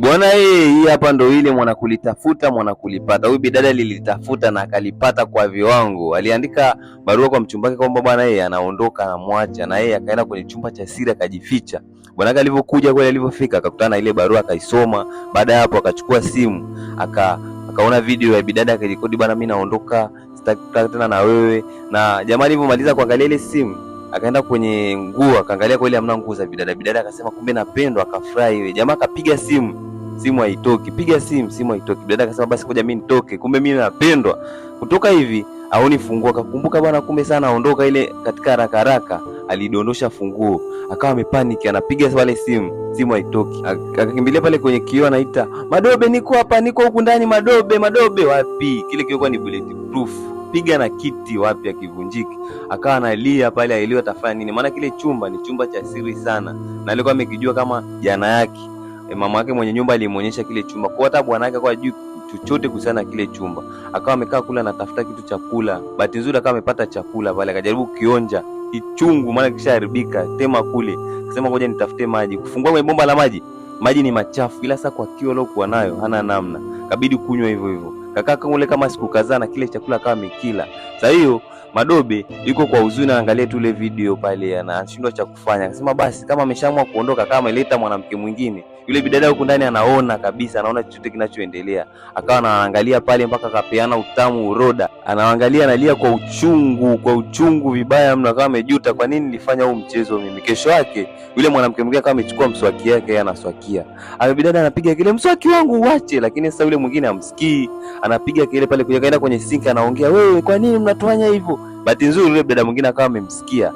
Bwana hii hapa ndo ile mwanakulitafuta mwanakulipata. Huyu bidada lilitafuta na akalipata kwa viwango. Aliandika barua kwa mchumba wake kwamba bwana yeye anaondoka anamwacha, na yeye akaenda kwenye chumba cha siri akajificha. Bwana alivyokuja kule, alivyofika akakutana na ile barua akaisoma. Baada ya hapo akachukua simu akaona video ya bidada akarekodi, bwana mimi naondoka, sitaki tena na wewe. Na jamaa alivyomaliza kuangalia ile simu akaenda kwenye nguo akaangalia kwa ile amna nguo za bidada. Bidada akasema kumbe napendwa, akafurahi yeye. Jamaa akapiga simu haitoki, piga simu haitoki. Bidada akasema basi ngoja mimi nitoke, kumbe mimi napendwa. Kutoka hivi aoni funguo, akakumbuka bwana kumbe sana aondoka. Ile katika haraka haraka alidondosha funguo, akawa amepanic, anapiga wale simu haitoki. Akakimbilia pale kwenye kioo anaita, "Madobe niko hapa, niko huku ndani, Madobe." Wapi? Kile kioo ni bulletproof, piga na kiti wapi akivunjiki. Akawa analia pale, aelewa atafanya nini, maana kile chumba ni chumba cha siri sana, na alikuwa amekijua kama jana yake mama yake mwenye nyumba alimuonyesha kile chumba, kwa hata bwana yake kwa juu chochote kuhusiana na kile chumba. Akawa amekaa kula anatafuta kitu cha kula, bahati nzuri akawa amepata chakula pale, akajaribu kionja kichungu, maana kishaharibika tema kule. Akasema ngoja nitafute maji, kufungua kwenye bomba la maji ni machafu, ila sasa kwa kio aliyokuwa nayo hana namna, kabidi kunywa hivyo hivyo. Kakaa kule kama siku kadhaa na kile chakula akawa amekila. Sasa hiyo Madobe yuko kwa huzuni, anaangalia tu ile video pale, anashindwa cha kufanya. Akasema basi kama ameshaamua kuondoka, kama ameleta mwanamke mwingine, yule bidada huko ndani anaona kabisa, anaona chochote kinachoendelea. Akawa anaangalia pale mpaka kapeana utamu uroda, anaangalia analia kwa uchungu vibaya mno, kama amejuta kwa nini nilifanya huu mchezo mimi. Kesho yake yule mwanamke mwingine kama amechukua mswaki yake, yeye anaswakia. Bidada anapiga kile, "Mswaki wangu uache." Lakini sasa yule mwingine hamsikii, anapiga kile pale, kaenda kwenye sink anaongea, "Wewe kwa nini mnatufanya hivyo?" Bahati nzuri yule dada mwingine akawa amemsikia,